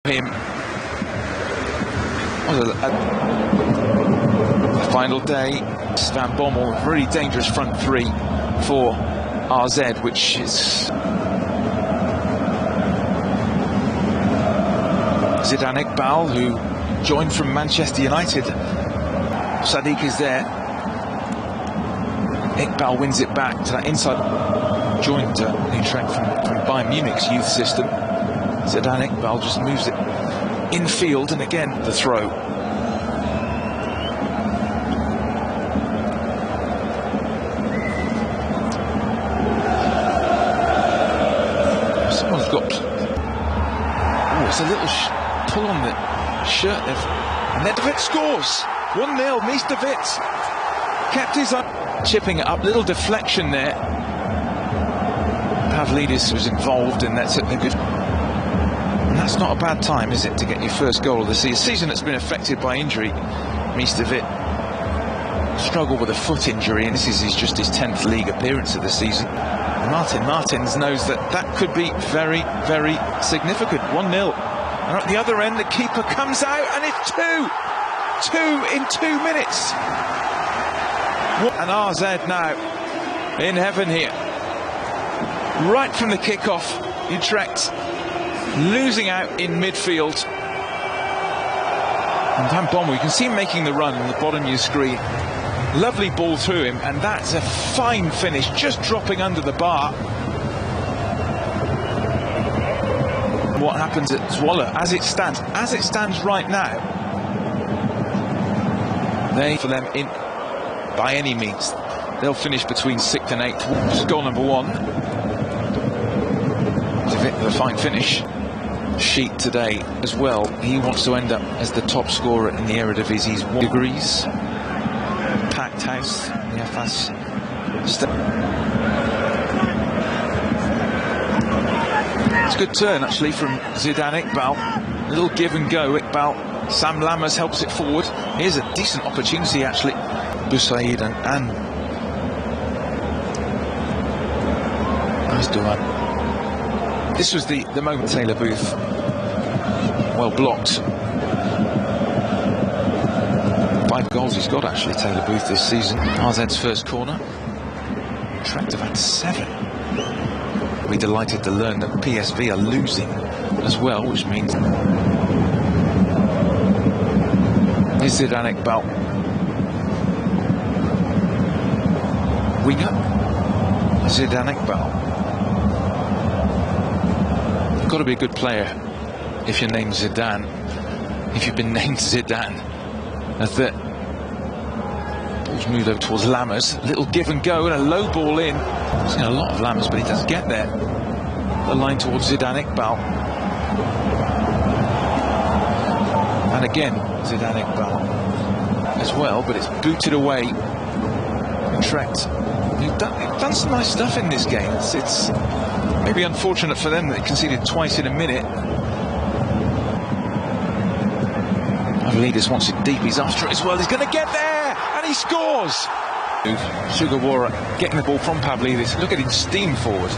him. The final day, Van Bommel, really dangerous front three for RZ, which is Zidane Iqbal, who joined from Manchester United. Sadiq is there. Iqbal wins it back to that inside. Joined Utrecht from Bayern Munich's youth system. Zidane Iqbal just moves it infield, and again the throw. Someone's got. Oh, it's a little pull on the shirt of Nedved. Scores 1-0. Mistovic kept his up, chipping it up. Little deflection there. Pavlidis was involved, and that's a good. And that's not a bad time, is it, to get your first goal of the season? Season that's been affected by injury. Mistovic struggled with a foot injury, and this is just his 10th league appearance of the season. Martins knows that could be very, very significant. 1-0. And at the other end, the keeper comes out, and it's two in 2 minutes. And RZ now in heaven here. Right from the kickoff, Utrecht losing out in midfield. And Van Bommel, you can see him making the run in the bottom of your screen. Lovely ball through him, and that's a fine finish, just dropping under the bar. What happens at Zwolle as it stands right now, for them in by any means, they'll finish between 6th and 8th. This is goal number 1. The fine finish sheet today as well. He wants to end up as the top scorer in the Eredivisie's 1 degrees. Packed house. It's a good turn actually from Zidane Iqbal. A little give and go. Iqbal. Sam Lammers helps it forward. Here's a decent opportunity actually. Boussaïd and nice Duran. This was the moment. Taylor Booth, well blocked. 5 goals he's got actually, Taylor Booth, this season. RZ's first corner. Utrecht have had 7. We're delighted to learn that PSV are losing as well, which means here's Zidane Iqbal. Winger Zidane Iqbal. Got to be a good player if you're named Zidane. If you've been named Zidane. As the ball's moved over towards Lammers. Little give and go and a low ball in. I've seen a lot of Lammers, but he does get there. The line towards Zidane Iqbal. And again, Zidane Iqbal as well, but it's booted away. Utrecht, they've done some nice stuff in this game. It's maybe unfortunate for them that they conceded twice in a minute. Pavlidis wants it deep, he's after it as well, he's going to get there, and he scores! Sugawara getting the ball from Pavlidis, look at him steam forward.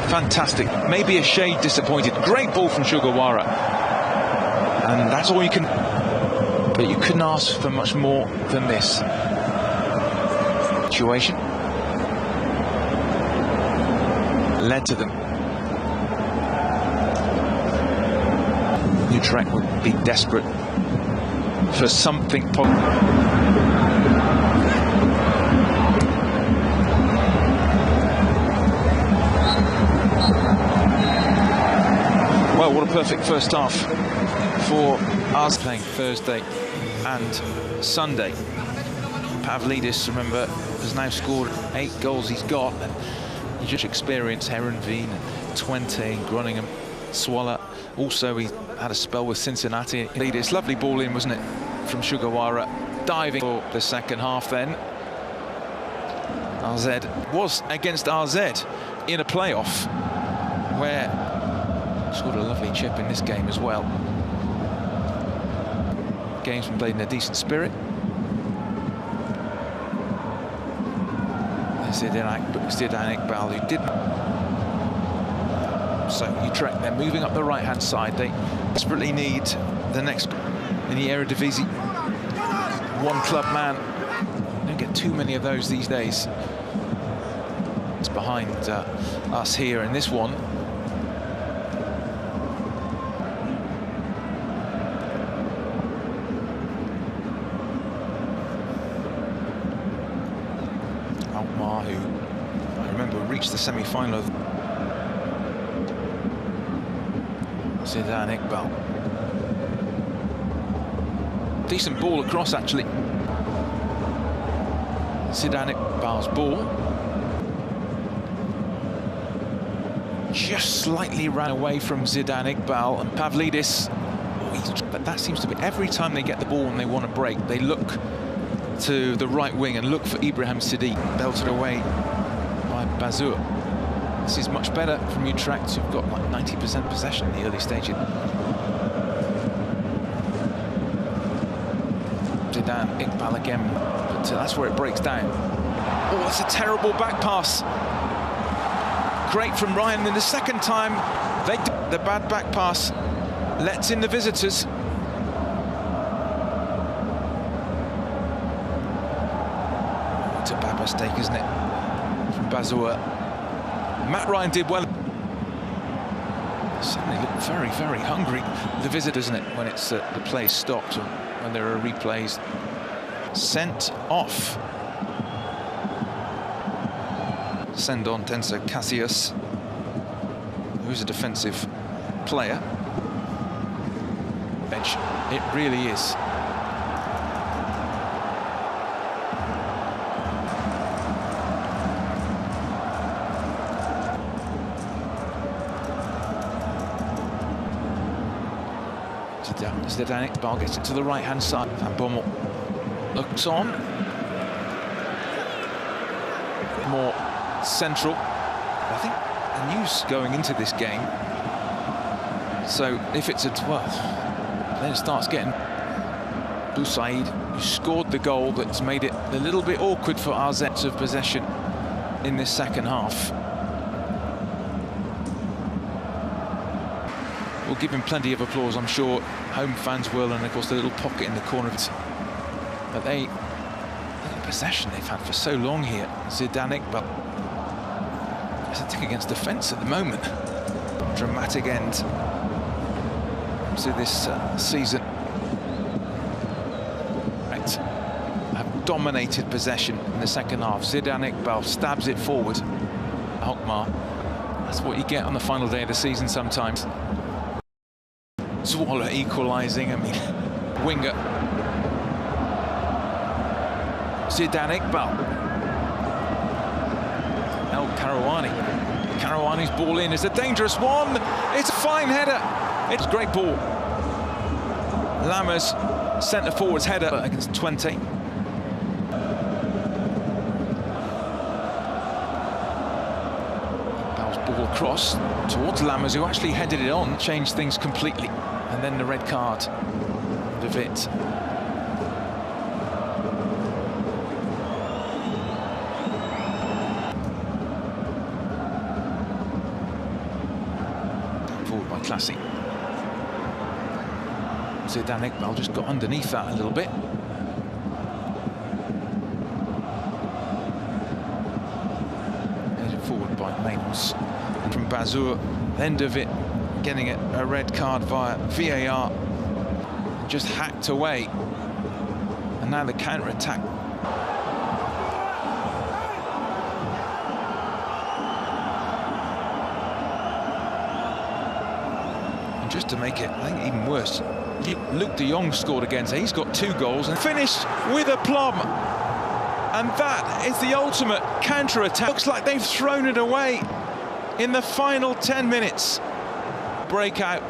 Fantastic, maybe a shade disappointed, great ball from Sugawara. And that's all you can, but you couldn't ask for much more than this. Situation led to them. Utrecht would be desperate for something positive. Well, what a perfect first half for us, playing Thursday and Sunday. Pavlidis, remember, has now scored 8 goals he's got. And you just experience Herenveen, Twente, Groningen, Zwolle. Also, he had a spell with Cincinnati. It's lovely ball in, wasn't it, from Sugawara, diving for the second half. Then RZ was against RZ in a playoff, where scored a lovely chip in this game as well. Game's been played in a decent spirit. Zidane Iqbal, who didn't So Utrecht, they're moving up the right-hand side. They desperately need the next in the Eredivisie. One club man. Don't get too many of those these days. It's behind us here in this one. Alkmaar, who I remember reached the semi-final of Zidane Iqbal. Decent ball across, actually. Zidane Iqbal's ball. Just slightly ran away from Zidane Iqbal, and Pavlidis. But that seems to be every time they get the ball and they want to break, they look to the right wing and look for Ibrahim Sidi. Belted away by Bazour. This is much better from Utrecht, who've got like 90% possession in the early stages. Zidane Iqbal again, but that's where it breaks down. Oh, that's a terrible back pass. Great from Ryan. In the second time, the bad back pass lets in the visitors. It's a bad mistake, isn't it, from Bazour. Matt Ryan did well. Suddenly look very, very hungry, the visitors, isn't it, when it's the play stopped or when there are replays. Sent off. Send on Tensa Cassius, who's a defensive player. Bench, it really is. Zidane Iqbal gets it to the right-hand side. Van Bommel looks on. More central. I think the news going into this game. So if it's a 12, then it starts getting Boussaïd, who scored the goal that's made it a little bit awkward for AZ of possession in this second half. We'll give him plenty of applause, I'm sure. Home fans will, and of course the little pocket in the corner. But the possession they've had for so long here. Zidane Iqbal. It's a tick against defence at the moment. Dramatic end to this season. Right. Have dominated possession in the second half. Zidane Iqbal stabs it forward. Alkmaar. That's what you get on the final day of the season sometimes. Zwala equalising, I mean, winger. Zidane Iqbal. El Karouani. Karouani's ball in is a dangerous one. It's a fine header. It's a great ball. Lammers, centre forwards header against 20. Iqbal's ball across towards Lammers, who actually headed it on, changed things completely. And then the red card, De Witt. Forward by Classy. Zidane Iqbal just got underneath that a little bit. Headed forward by Maynolds. And from Bazour, then De Witt. Getting a red card via VAR, just hacked away, and now the counter-attack. And just to make it, I think, even worse, Luke de Jong scored again, so he's got 2 goals and finished with aplomb. And that is the ultimate counter-attack. Looks like they've thrown it away in the final 10 minutes. Breakout.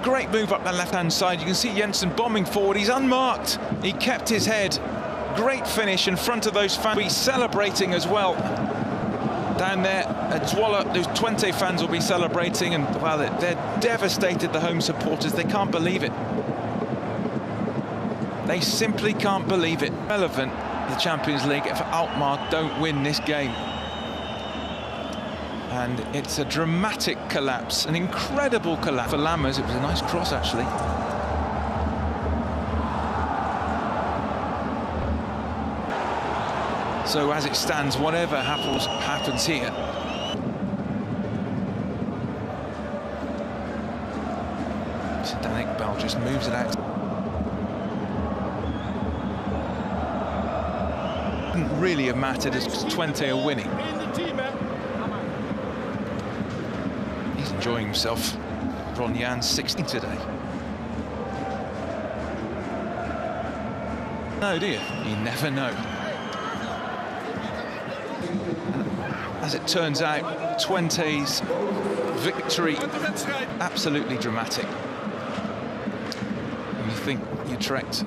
Great move up the left-hand side. You can see Jensen bombing forward. He's unmarked. He kept his head. Great finish in front of those fans. Be celebrating as well. Down there at Zwala, those Twente fans will be celebrating, and well, they're devastated, the home supporters. They can't believe it. They simply can't believe it. Relevant, the Champions League, if Alkmaar don't win this game. and it's a dramatic collapse, an incredible collapse for Lammers. It was a nice cross, actually. So as it stands, whatever happens here, Zidane Iqbal just moves it out. Wouldn't really have mattered as Twente are winning. He's enjoying himself. Ron Jan's 16 today. No, do you? You never know. As it turns out, Twente's victory absolutely dramatic. And you think Utrecht